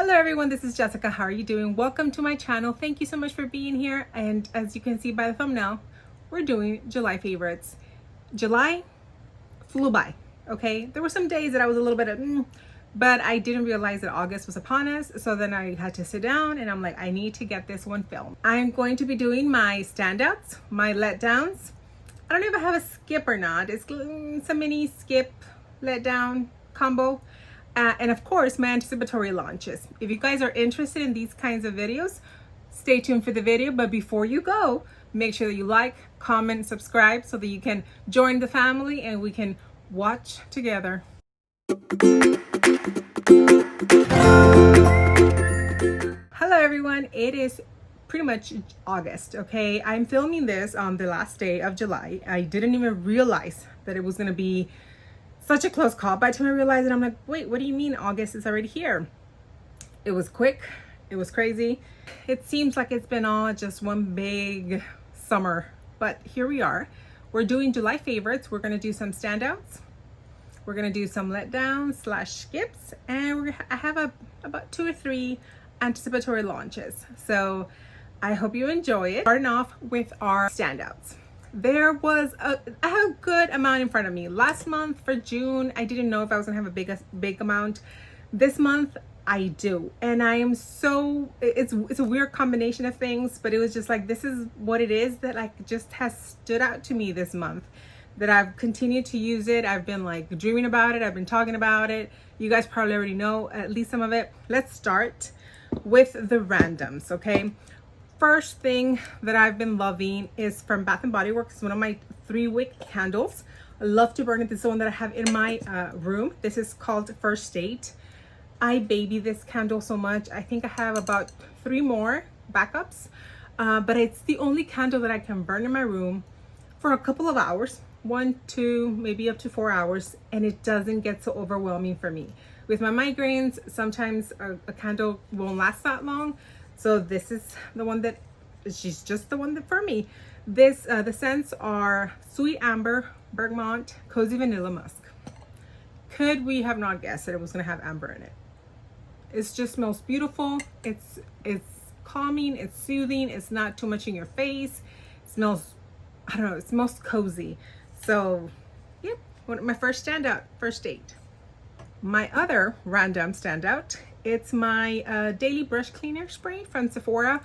Hello everyone, this is Jessica. How are you doing? Welcome to my channel. Thank you so much for being here. And as you can see by the thumbnail, we're doing July favorites. July flew by, okay? There were some days that I was a little bit of, but I didn't realize that August was upon us. So then I had to sit down and I'm like, I need to get this one filmed. I'm going to be doing my standouts, my letdowns. I don't know if I have a skip or not. It's a mini skip letdown combo. And of course, my anticipatory launches. If you guys are interested in these kinds of videos, stay tuned for the video. But before you go, make sure that you like, comment, subscribe so that you can join the family and we can watch together. Hello everyone, it is pretty much August, okay? I'm filming this on the last day of July. I didn't even realize that it was gonna be such a close call. By the time I realized it, I'm like, wait, what do you mean August is already here? It was quick, it was crazy. It seems like it's been all just one big summer, but here we are. We're doing July favorites. We're gonna do some standouts. We're gonna do some letdowns / skips, and I have about 2 or 3 anticipatory launches. So I hope you enjoy it. Starting off with our standouts. There was I have a good amount in front of me. Last month for June, I didn't know if I was gonna have a big amount. This month I do, and I am so, it's a weird combination of things, but it was just like, this is what it is that like just has stood out to me this month, that I've continued to use it. I've been like dreaming about it. I've been talking about it. You guys probably already know at least some of it. Let's start with the randoms, okay? First thing that I've been loving is from Bath & Body Works. It's one of my 3-wick candles. I love to burn it. This is the one that I have in my room. This is called First Date. I baby this candle so much. I think I have about 3 more backups, but it's the only candle that I can burn in my room for a couple of hours, 1, 2, maybe up to 4 hours, and it doesn't get so overwhelming for me. With my migraines, sometimes a candle won't last that long. So this is the one that, she's just the one that for me. This, the scents are Sweet Amber, Bergamot, Cozy Vanilla Musk. Could we have not guessed that it was gonna have amber in it? It just smells beautiful. It's calming, it's soothing, it's not too much in your face. It smells, I don't know, it smells cozy. So, yep, my first standout, First Date. My other random standout, it's my daily brush cleaner spray from Sephora.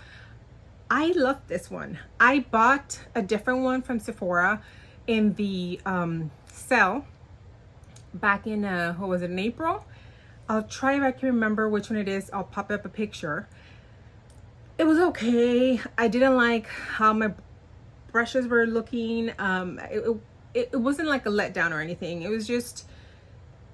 I love this one. I bought a different one from Sephora in the sale back in, what was it, in April? I'll try if I can remember which one it is. I'll pop up a picture. It was okay. I didn't like how my brushes were looking. It wasn't like a letdown or anything. It was just,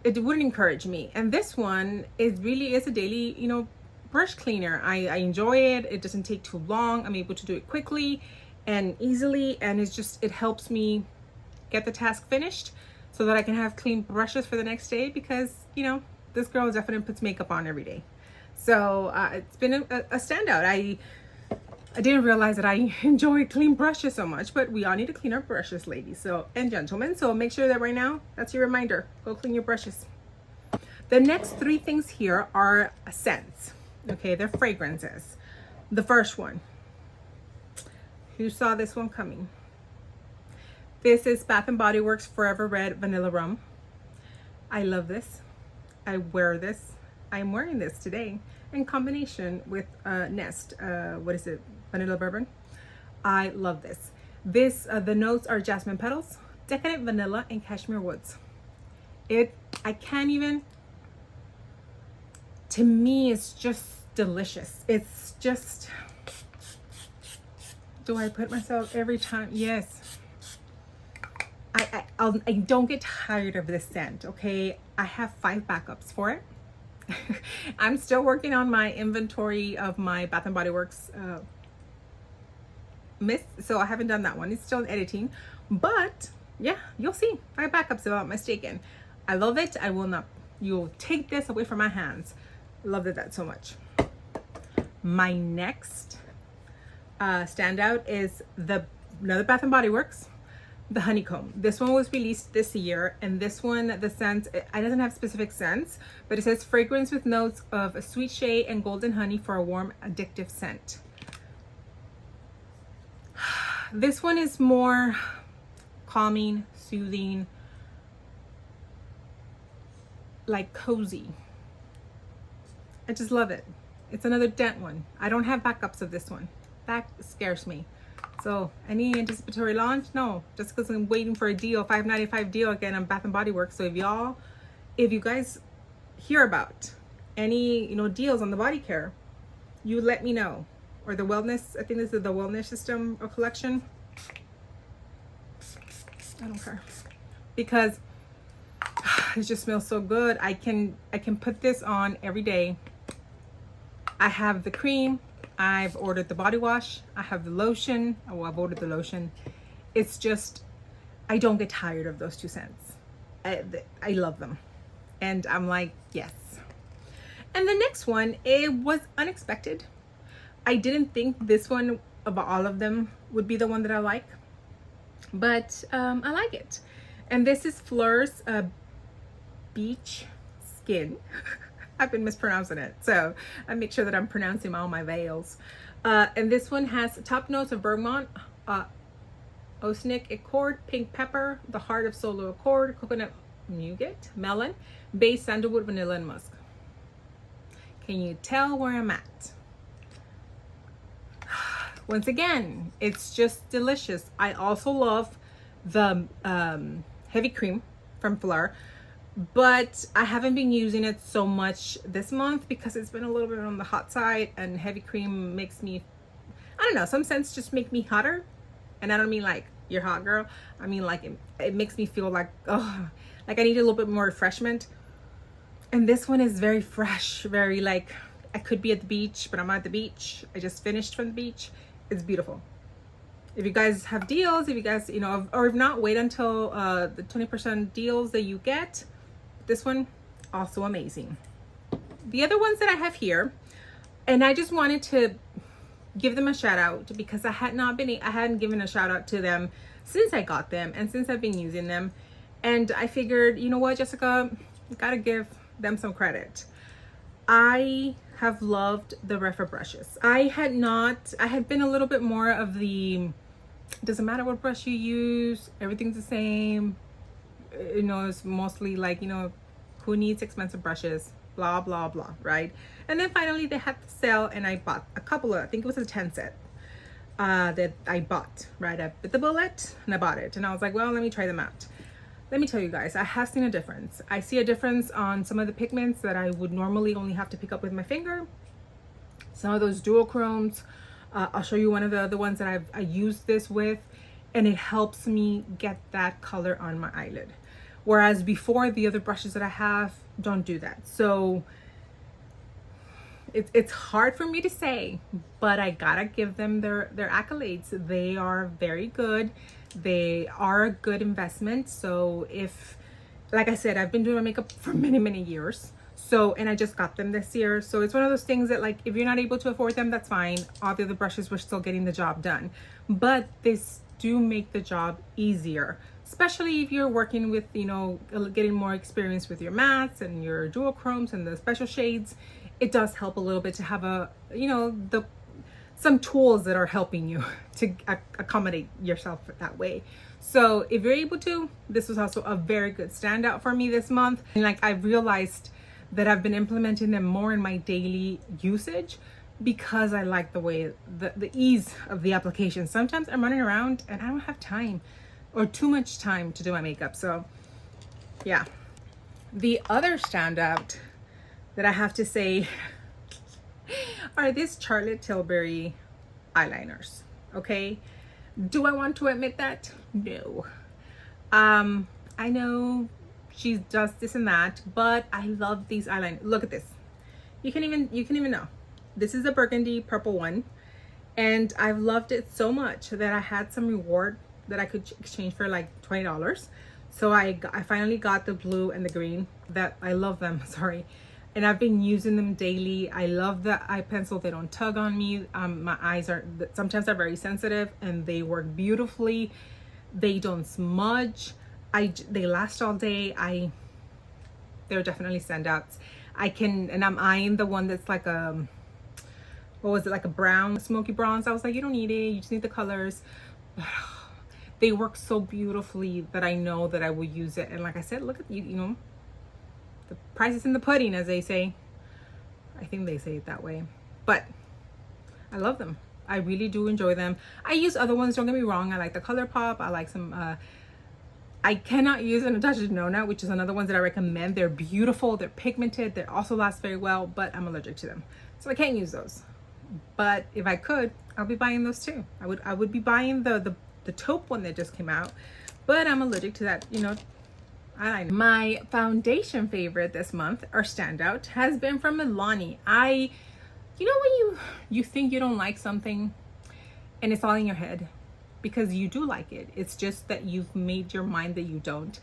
it wouldn't encourage me. And this one really is a daily, you know, brush cleaner. I enjoy it. It doesn't take too long. I'm able to do it quickly and easily, and it's just, it helps me get the task finished so that I can have clean brushes for the next day, because, you know, this girl definitely puts makeup on every day. So it's been a standout. I didn't realize that I enjoy clean brushes so much, but we all need to clean our brushes, ladies and gentlemen. So make sure that right now, that's your reminder. Go clean your brushes. The next 3 things here are scents. Okay, they're fragrances. The first one. Who saw this one coming? This is Bath & Body Works Forever Red Vanilla Rum. I love this. I wear this. I'm wearing this today in combination with Nest. What is it? Vanilla Bourbon. I love this. The notes are jasmine petals, decadent vanilla, and cashmere woods. I can't even, to me, it's just delicious. It's just, do I put myself every time? Yes. I don't get tired of this scent, okay? I have 5 backups for it. I'm still working on my inventory of my Bath & Body Works mist, so I haven't done that one. It's still in editing, but yeah, you'll see 5 backups if I'm not mistaken. I love it. I will not, you'll take this away from my hands. Love that so much. My next standout is another Bath & Body Works the honeycomb. This one was released this year, and this one, the scent, it doesn't have specific scents, but it says fragrance with notes of a sweet shea and golden honey for a warm, addictive scent. This one is more calming, soothing, like cozy. I just love it. It's another dent one. I don't have backups of this one. That scares me. So any anticipatory launch? No, just because I'm waiting for a deal, $5.95 deal again on Bath and Body Works. So if you guys hear about any deals on the body care, you let me know. Or the wellness, I think this is the wellness system or collection. I don't care, because it just smells so good. I can put this on every day. I have the cream, I've ordered the body wash, I have the lotion. Oh, I've ordered the lotion. It's just, I don't get tired of those two scents. I love them, and I'm like, yes. And the next one, it was unexpected. I didn't think this one of all of them would be the one that I like, but I like it. And this is Phlur's Beach Skin. I've been mispronouncing it, so I make sure that I'm pronouncing all my vowels. And this one has top notes of bergamot, oceanic accord, pink pepper, the heart of solo accord, coconut nougat, melon, base, sandalwood, vanilla, and musk. Can you tell where I'm at? Once again, it's just delicious. I also love the heavy cream from Phlur, but I haven't been using it so much this month because it's been a little bit on the hot side, and heavy cream makes me, I don't know, some scents just make me hotter. And I don't mean like you're hot, girl. I mean like it makes me feel like, oh, like I need a little bit more refreshment. And this one is very fresh, very like, I could be at the beach, but I'm not at the beach. I just finished from the beach. It's beautiful. If you guys have deals, if you guys, or if not, wait until the 20% deals that you get. This one, also amazing. The other ones that I have here, and I just wanted to give them a shout out because I hadn't given a shout out to them since I got them and since I've been using them. And I figured, you know what, Jessica, you gotta give them some credit. I have loved the Refa brushes. I had been a little bit more of the, doesn't matter what brush you use, everything's the same. It's mostly like, who needs expensive brushes, blah, blah, blah, right? And then finally they had the sale, and I bought a couple of, I think it was a 10 set that I bought, right? I bit the bullet and I bought it. And I was like, well, let me try them out. Let me tell you guys, I have seen a difference. I see a difference on some of the pigments that I would normally only have to pick up with my finger. Some of those duochromes. I'll show you one of the other ones that I used this with, and it helps me get that color on my eyelid. Whereas before, the other brushes that I have don't do that. So it's hard for me to say, but I gotta give them their accolades. They are very good. They are a good investment. So if, like I said, I've been doing my makeup for many, many years. So, and I just got them this year. So it's one of those things that, like, if you're not able to afford them, that's fine. All the other brushes were still getting the job done. But this do make the job easier, especially if you're working with, getting more experience with your mattes and your duochromes and the special shades. It does help a little bit to have some tools that are helping you to accommodate yourself that way. So if you're able to, this was also a very good standout for me this month. And like, I realized that I've been implementing them more in my daily usage because I like the way, the ease of the application. Sometimes I'm running around and I don't have time or too much time to do my makeup. So yeah. The other standout that I have to say are these Charlotte Tilbury eyeliners. Okay, do I want to admit that? No. I know she does this and that, but I love these eyeliners. Look at this. You can even know this is a burgundy purple one, and I've loved it so much that I had some reward that I could exchange for like $20. So I finally got the blue and the green. That I love them. Sorry. And I've been using them daily. I love the eye pencil. They don't tug on me. My eyes are sometimes very sensitive, and they work beautifully. They don't smudge. They last all day. They're definitely standouts. And I'm eyeing the one that's like a, what was it, like a brown smoky bronze. I was like, you don't need it, you just need the colors. They work so beautifully that I know that I will use it. And like I said, look at you know, the price is in the pudding, as they say. I think they say it that way, but I love them. I really do enjoy them. I use other ones, don't get me wrong. I like the Color Pop. I like some I cannot use an Natasha Denona, which is another one that I recommend. They're beautiful, they're pigmented, they also last very well, but I'm allergic to them, so I can't use those. But if I could, I'll be buying those too. I would be buying the taupe one that just came out, but I'm allergic to that, you know. My foundation favorite this month, or standout, has been from Loni. You know when you think you don't like something and it's all in your head, because you do like it. It's just that you've made your mind that you don't.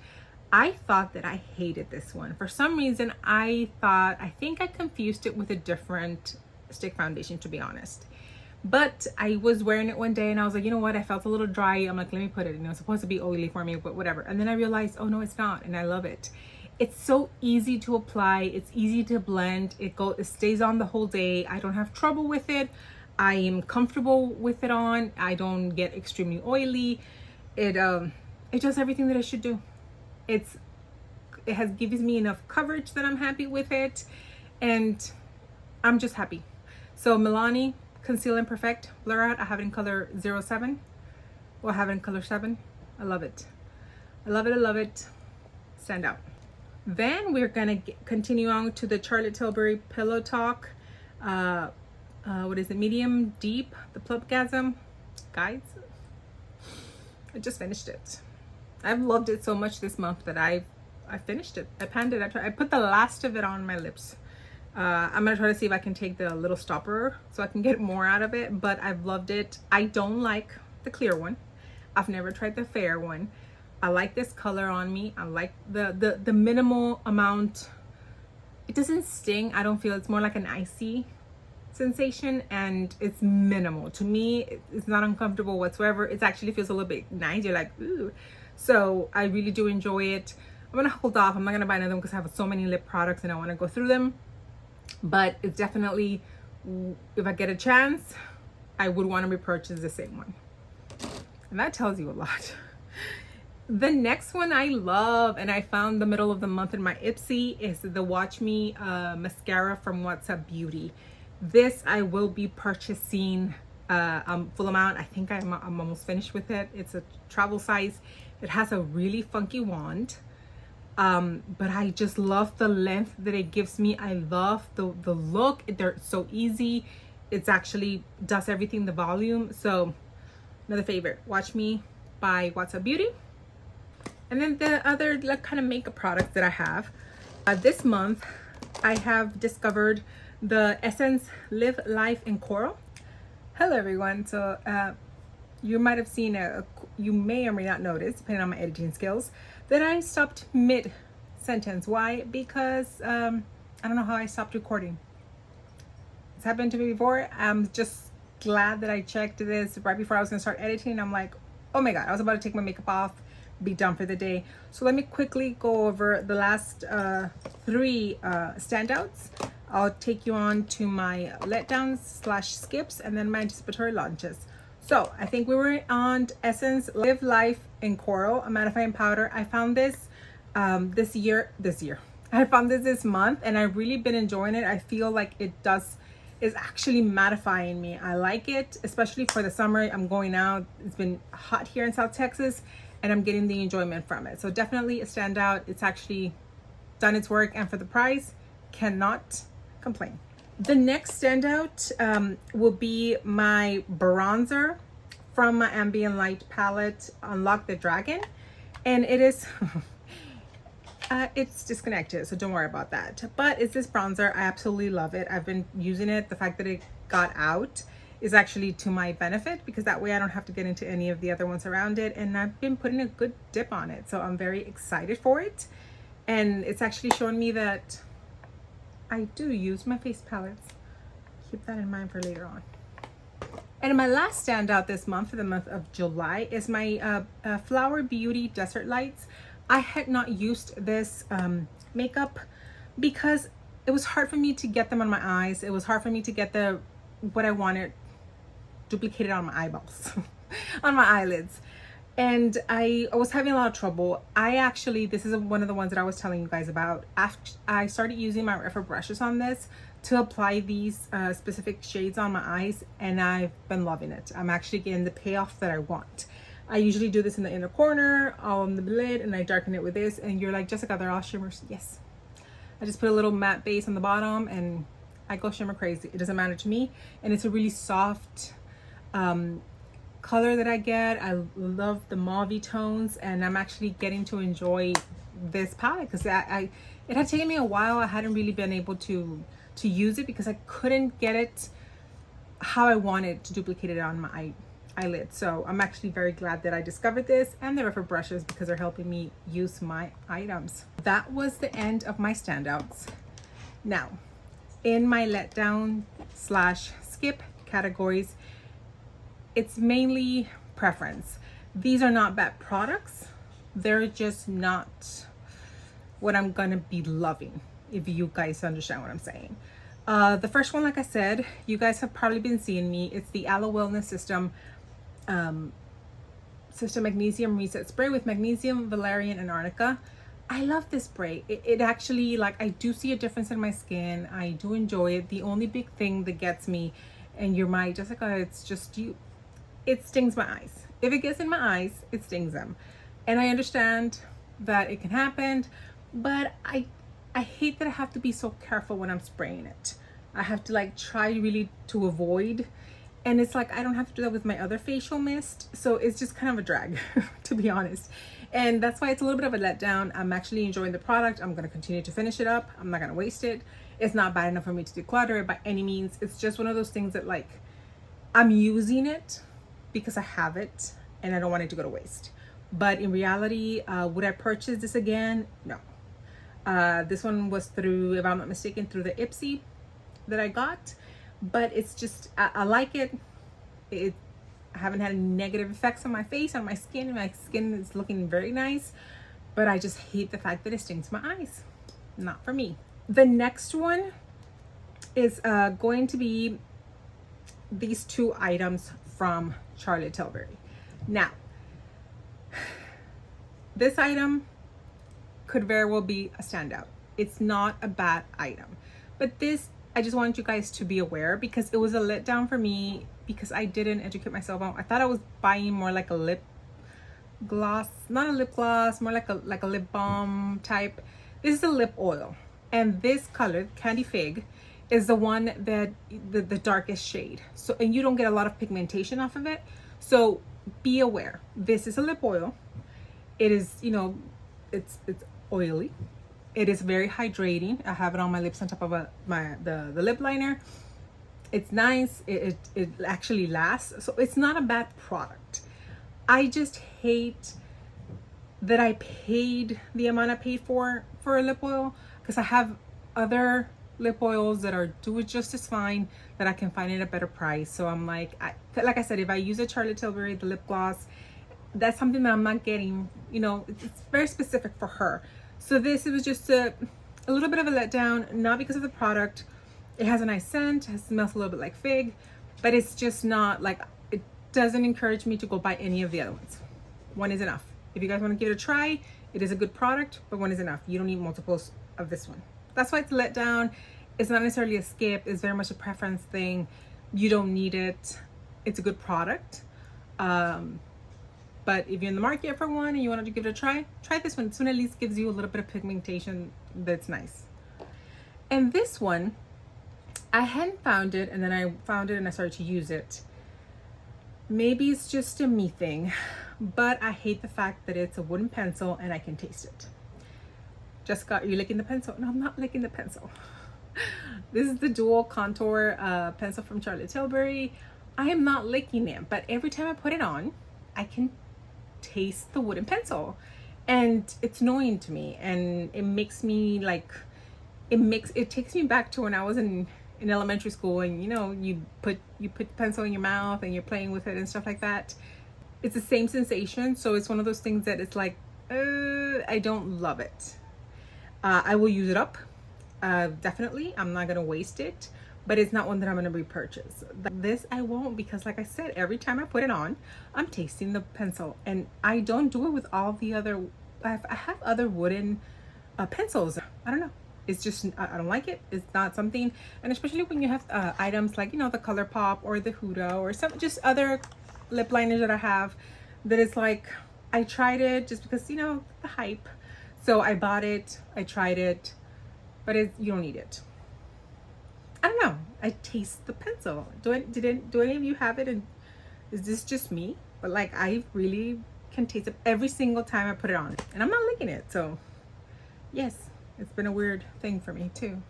I thought that I hated this one. For some reason, I think I confused it with a different stick foundation, to be honest. But I was wearing it one day and I was like, you know what? I felt a little dry. I'm like, let me put it. You know, it's supposed to be oily for me, but whatever. And then I realized, oh no, it's not. And I love it. It's so easy to apply. It's easy to blend. It stays on the whole day. I don't have trouble with it. I am comfortable with it on. I don't get extremely oily. It does everything that it should do. It gives me enough coverage that I'm happy with it, and I'm just happy. So Milani Conceal and Perfect Blur Out. I have it in color 07. Well, I have it in color 7. I love it. I love it. I love it. Stand out. Then we're gonna continue on to the Charlotte Tilbury Pillow Talk. What is it? Medium Deep, the Plumgasm. Guys, I just finished it. I've loved it so much this month that I finished it. I panned it. I put the last of it on my lips. I'm gonna try to see if I can take the little stopper so I can get more out of it, but I've loved it. I don't like the clear one. I've never tried the fair one. I like this color on me. I like the minimal amount. It doesn't sting. I don't feel, it's more like an icy sensation, and it's minimal. To me, it's not uncomfortable whatsoever. It actually feels a little bit nice. You're like, ooh. So I really do enjoy it. I'm gonna hold off. I'm not gonna buy another one because I have so many lip products and I want to go through them. But it's definitely, if I get a chance, I would want to repurchase the same one. And that tells you a lot. The next one I love, and I found the middle of the month in my Ipsy, is the Watch Me mascara from What's Up Beauty. This I will be purchasing full amount. I think I'm almost finished with it. It's a travel size. It has a really funky wand. But I just love the length that it gives me. I love the look. They're so easy. It's actually does everything, the volume. So another favorite, Watch Me by What's Up Beauty. And then the other kind of makeup products that I have this month, I have discovered the Essence Live Life in Coral. Hello everyone. So you might have seen you may or may not notice, depending on my editing skills, that I stopped mid-sentence. Why? Because I don't know how I stopped recording. It's happened to me before. I'm just glad that I checked this right before I was gonna start editing. I'm like, oh my God, I was about to take my makeup off, be done for the day. So let me quickly go over the last 3 standouts. I'll take you on to my letdowns/skips and then my anticipatory launches. So I think we were on Essence Live Life in Coral, a mattifying powder. I found this this year. I found this month and I've really been enjoying it. I feel like is actually mattifying me. I like it, especially for the summer. I'm going out. It's been hot here in South Texas and I'm getting the enjoyment from it. So definitely a standout. It's actually done its work, and for the price, cannot complain. The next standout will be my bronzer from my Ambient Light palette, Unlock the Dragon. And it is, it's disconnected, so don't worry about that. But it's this bronzer. I absolutely love it. I've been using it. The fact that it got out is actually to my benefit, because that way I don't have to get into any of the other ones around it. And I've been putting a good dip on it. So I'm very excited for it. And it's actually showing me that I do use my face palettes. Keep that in mind for later on. And my last standout this month, for the month of July, is my Flower Beauty Desert Lights. I had not used this makeup because it was hard for me to get them on my eyes. It was hard for me to get what I wanted duplicated on my eyeballs, on my eyelids. And I was having a lot of trouble. This is one of the ones that I was telling you guys about. After I started using my Refer brushes on this to apply these specific shades on my eyes, and I've been loving it. I'm actually getting the payoff that I want. I usually do this in the inner corner on the lid, and I darken it with this. And you're like, Jessica, they're all shimmers. Yes. I just put a little matte base on the bottom and I go shimmer crazy. It doesn't matter to me. And it's a really soft color that I get. I love the mauve tones, and I'm actually getting to enjoy this palette because it had taken me a while. I hadn't really been able to use it because I couldn't get it how I wanted to duplicate it on my eyelid. So I'm actually very glad that I discovered this and the Refer brushes because they're helping me use my items. That was the end of my standouts. Now, in my letdown / skip categories, it's mainly preference. These are not bad products. They're just not what I'm gonna be loving, if you guys understand what I'm saying. The first one, like I said, you guys have probably been seeing me. It's the Aloe Wellness System Magnesium Reset Spray with magnesium, valerian, and arnica. I love this spray. It actually, like, I do see a difference in my skin. I do enjoy it. The only big thing that gets me, and you're my Jessica, it's just you, it stings my eyes. If it gets in my eyes, it stings them. And I understand that it can happen, but I hate that I have to be so careful when I'm spraying it. I have to like try really to avoid, and it's like I don't have to do that with my other facial mist, so it's just kind of a drag to be honest. And that's why it's a little bit of a letdown. I'm actually enjoying the product. I'm going to continue to finish it up. I'm not going to waste it. It's not bad enough for me to declutter it by any means. It's just one of those things that, like, I'm using it because I have it and I don't want it to go to waste. But in reality, would I purchase this again? No. This one was through, if I'm not mistaken, through the Ipsy that I got. But it's just, I like it. I haven't had any negative effects on my face, on my skin. My skin is looking very nice. But I just hate the fact that it stings my eyes. Not for me. The next one is going to be these two items from Charlotte Tilbury. Now, this item could very well be a standout. It's not a bad item, but this, I just want you guys to be aware because it was a letdown for me because I didn't educate myself on. I thought I was buying more like a lip gloss, not a lip gloss, more like a lip balm type. This is a lip oil, and this color, Candy Fig, is the one that the darkest shade. So, and you don't get a lot of pigmentation off of it. So be aware. This is a lip oil. It is, you know, it's oily. It is very hydrating. I have it on my lips on top of the lip liner. It's nice. It actually lasts. So it's not a bad product. I just hate that I paid the amount I paid for a lip oil, because I have other lip oils that are do it just as fine that I can find at a better price. So I'm like I said, if I use a Charlotte Tilbury, the lip gloss, that's something that I'm not getting, you know, it's very specific for her. So this, it was just a little bit of a letdown, not because of the product. It has a nice scent, it smells a little bit like fig, but it's just not like, it doesn't encourage me to go buy any of the other ones. One is enough. If you guys want to give it a try, it is a good product, but one is enough. You don't need multiples of this one. That's why it's a letdown. It's not necessarily a skip. It's very much a preference thing. You don't need it. It's a good product. But if you're in the market for one and you wanted to give it a try this one. This one at least gives you a little bit of pigmentation that's nice. And this one, I hadn't found it, and then I found it and I started to use it. Maybe it's just a me thing, but I hate the fact that it's a wooden pencil and I can taste it. Jessica, are you licking the pencil? No, I'm not licking the pencil. This is the dual contour pencil from Charlotte Tilbury. I am not licking it, but every time I put it on, I can taste the wooden pencil, and it's annoying to me, and it makes me like, it takes me back to when I was in in elementary school, and you know, you put the pencil in your mouth and you're playing with it and stuff like that. It's the same sensation. So it's one of those things that it's like, I don't love it. I will use it up, definitely. I'm not gonna waste it, but it's not one that I'm gonna repurchase. This I won't, because like I said, every time I put it on, I'm tasting the pencil, and I don't do it with all the other. I have other wooden pencils. I don't know. It's just, I don't like it. It's not something, and especially when you have items like, you know, the Color Pop or the Huda or some just other lip liners that I have, that it's like, I tried it just because, you know, the hype. So I bought it, I tried it, but you don't need it. I don't know. I taste the pencil. Do any of you have it? And is this just me? But like, I really can taste it every single time I put it on, and I'm not licking it. So yes, it's been a weird thing for me too.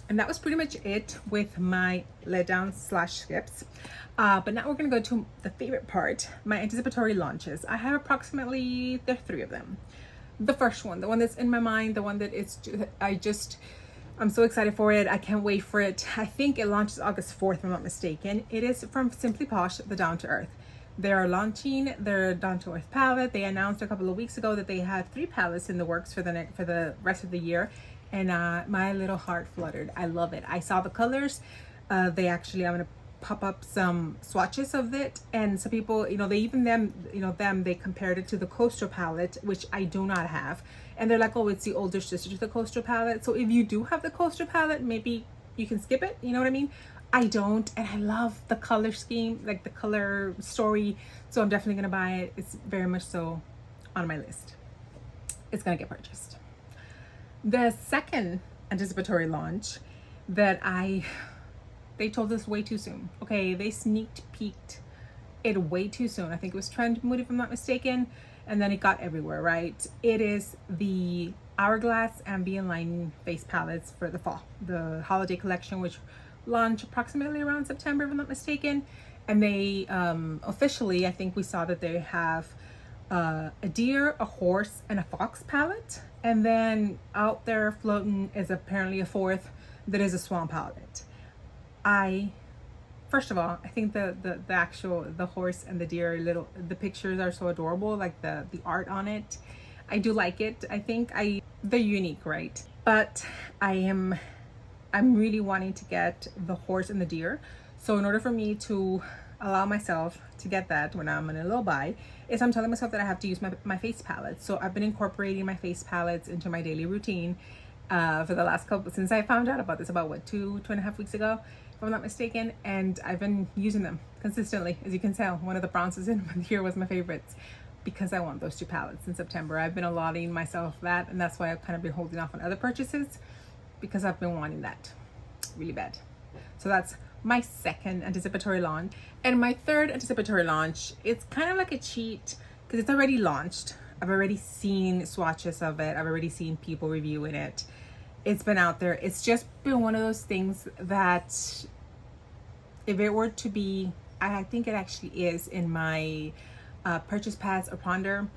And that was pretty much it with my letdowns slash skips. But now we're gonna go to the favorite part, my anticipatory launches. I have approximately, there are 3 of them. The first one, the one that's in my mind, the one that I'm so excited for it. I can't wait for it. I think it launches August 4th, if I'm not mistaken. It is from Simply Posh, the Down to Earth. They are launching their Down to Earth palette. They announced a couple of weeks ago that they had 3 palettes in the works for the rest of the year, and my little heart fluttered. I love it. I saw the colors. I'm gonna pop up some swatches of it, and some people, you know, they compared it to the Coastal palette, which I do not have, and they're like, oh, it's the older sister to the Coastal palette. So if you do have the Coastal palette, maybe you can skip it. You know what I mean? I don't, and I love the color scheme, like the color story, so I'm definitely gonna buy it. It's very much so on my list. It's gonna get purchased. The second anticipatory launch that they told us way too soon. Okay, they sneak peeked it way too soon. I think it was Trend Mood, if I'm not mistaken, and then it got everywhere, right? It is the Hourglass Ambient Lighting face palettes for the fall, the holiday collection, which launched approximately around September, if I'm not mistaken. And they officially, I think we saw that they have a deer, a horse, and a fox palette, and then out there floating is apparently a 4th that is a swan palette. First of all, I think the horse and the deer, the pictures are so adorable, like the art on it. I do like it. I think they're unique, right? But I'm really wanting to get the horse and the deer. So in order for me to allow myself to get that when I'm in a low buy, is I'm telling myself that I have to use my face palettes. So I've been incorporating my face palettes into my daily routine for the last couple, since I found out about this about what, 2.5 weeks ago, if I'm not mistaken, and I've been using them consistently. As you can tell, one of the bronzes in here was my favorites, because I want those 2 palettes in September. I've been allotting myself that, and that's why I've kind of been holding off on other purchases, because I've been wanting that really bad. So that's my second anticipatory launch. And my third anticipatory launch, it's kind of like a cheat, because it's already launched. I've already seen swatches of it. I've already seen people reviewing it. It's been out there. It's just been one of those things that if it were to be, I think it actually is in my purchase paths or ponder,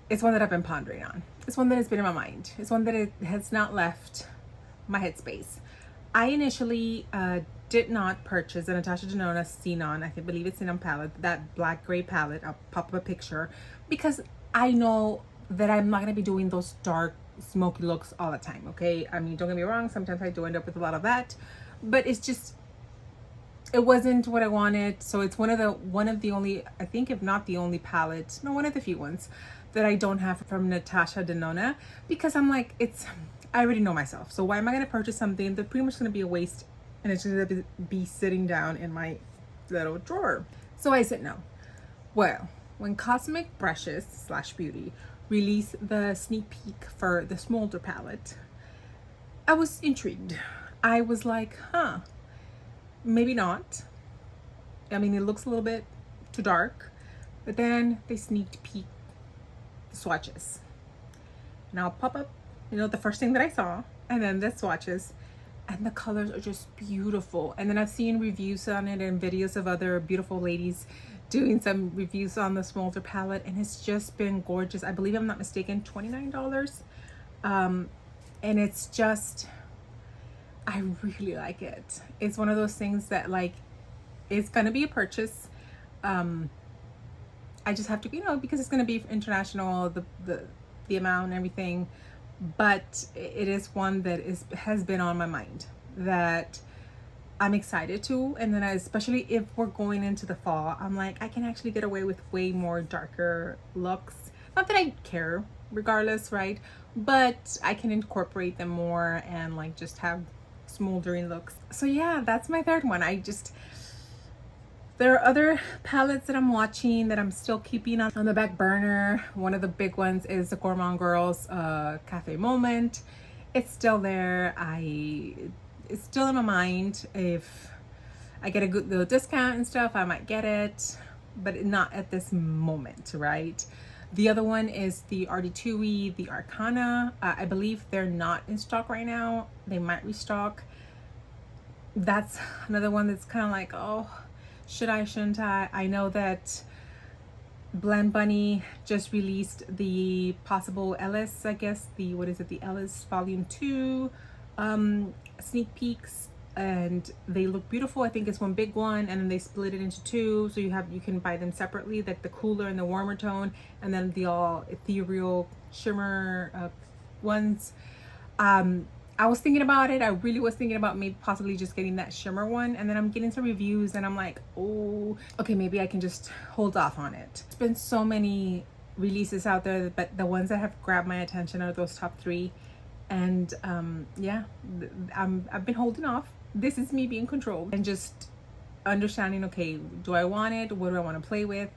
it's one that I've been pondering on. It's one that has been in my mind. It's one that it has not left my headspace. I initially did not purchase the Natasha Denona Xenon, I believe it's Xenon palette, that black gray palette. I'll pop up a picture, because I know that I'm not going to be doing those dark smoky looks all the time. Okay, I mean, don't get me wrong, sometimes I do end up with a lot of that, but it's just, it wasn't what I wanted. So it's one of the only, I think if not the only palette, no, one of the few ones that I don't have from Natasha Denona, because I'm like, I already know myself, so why am I going to purchase something that's pretty much going to be a waste, and it's going to be sitting down in my little drawer? So I said no. Well, when Cosmic Brushes slash Beauty released the sneak peek for the Smolder palette, I was intrigued. I was like, maybe not. I mean, it looks a little bit too dark, but then they sneaked peek the swatches, and I'll pop up, you know, the first thing that I saw, and then the swatches, and the colors are just beautiful. And then I've seen reviews on it and videos of other beautiful ladies doing some reviews on the Smolder palette, and it's just been gorgeous. I believe, I'm not mistaken, $29. And it's just, I really like it. It's one of those things that like it's gonna be a purchase. I just have to, because it's gonna be international, the amount and everything. But it is one that has been on my mind that I'm excited to. And then especially if we're going into the fall, I'm like, I can actually get away with way more darker looks. Not that I care regardless, right? But I can incorporate them more and like just have smoldering looks. So yeah, that's my third one. There are other palettes that I'm watching that I'm still keeping on the back burner. One of the big ones is the Gourmand Girls Cafe Moment. It's still there. It's still in my mind. If I get a good little discount and stuff, I might get it, but not at this moment, right? The other one is the RD2E, the Arcana. I believe they're not in stock right now. They might restock. That's another one that's kind of like, oh, should I, shouldn't I? I know that Blend Bunny just released the possible Ellis, I guess, the Ellis Volume 2 sneak peeks, and they look beautiful. I think it's one big one, and then they split it into two, so you can buy them separately, like the cooler and the warmer tone, and then the all ethereal shimmer ones. I was thinking about it. I really was thinking about maybe possibly just getting that shimmer one, and then I'm getting some reviews and I'm like, oh, okay, maybe I can just hold off on it. There's been so many releases out there, but the ones that have grabbed my attention are those top three. And yeah, I've been holding off. This is me being controlled and just understanding, okay, do I want it? What do I want to play with?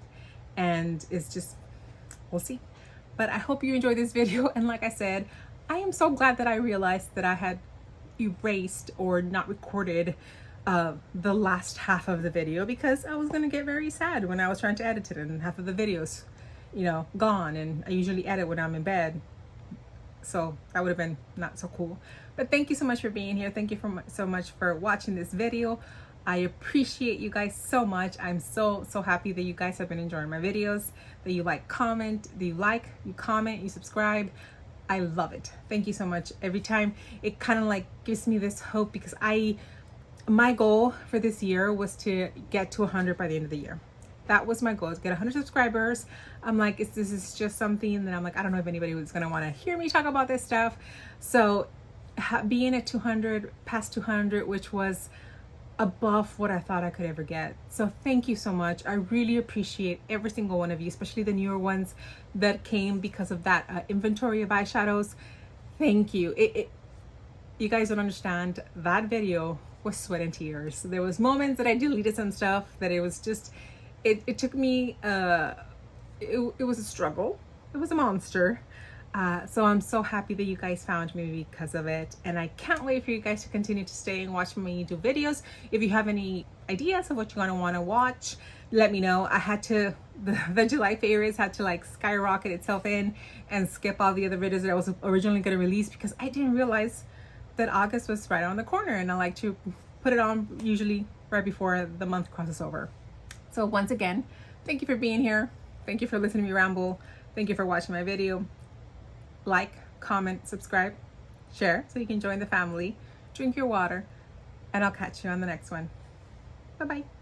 And it's just, we'll see. But I hope you enjoyed this video. And like I said, I am so glad that I realized that I had erased or not recorded the last half of the video, because I was gonna get very sad when I was trying to edit it and half of the videos, gone. And I usually edit when I'm in bed, so that would have been not so cool. But thank you so much for being here. Thank you so much for watching this video. I appreciate you guys so much. I'm so happy that you guys have been enjoying my videos, that you comment, you comment, you subscribe. I love it. Thank you so much. Every time it kind of like gives me this hope, because my goal for this year was to get to 100 by the end of the year. That was my goal, to get 100 subscribers. I'm like, this is just something that I'm like, I don't know if anybody was gonna want to hear me talk about this stuff. So being at 200, past 200, which was above what I thought I could ever get. So thank you so much. I really appreciate every single one of you, especially the newer ones that came because of that inventory of eyeshadows. Thank you. You guys don't understand. That video was sweat and tears. There was moments that I deleted some stuff that it was just, it took me, it was a struggle. It was a monster. So I'm so happy that you guys found me because of it, and I can't wait for you guys to continue to stay and watch me do videos. If you have any ideas of what you're gonna want to watch, let me know. I had to, the July favorites had to like skyrocket itself in and skip all the other videos that I was originally gonna release, because I didn't realize that August was right on the corner, and I like to put it on usually right before the month crosses over. So once again, thank you for being here. Thank you for listening to me ramble. Thank you for watching my video. Like, comment, subscribe, share so you can join the family. Drink your water, and I'll catch you on the next one. Bye-bye.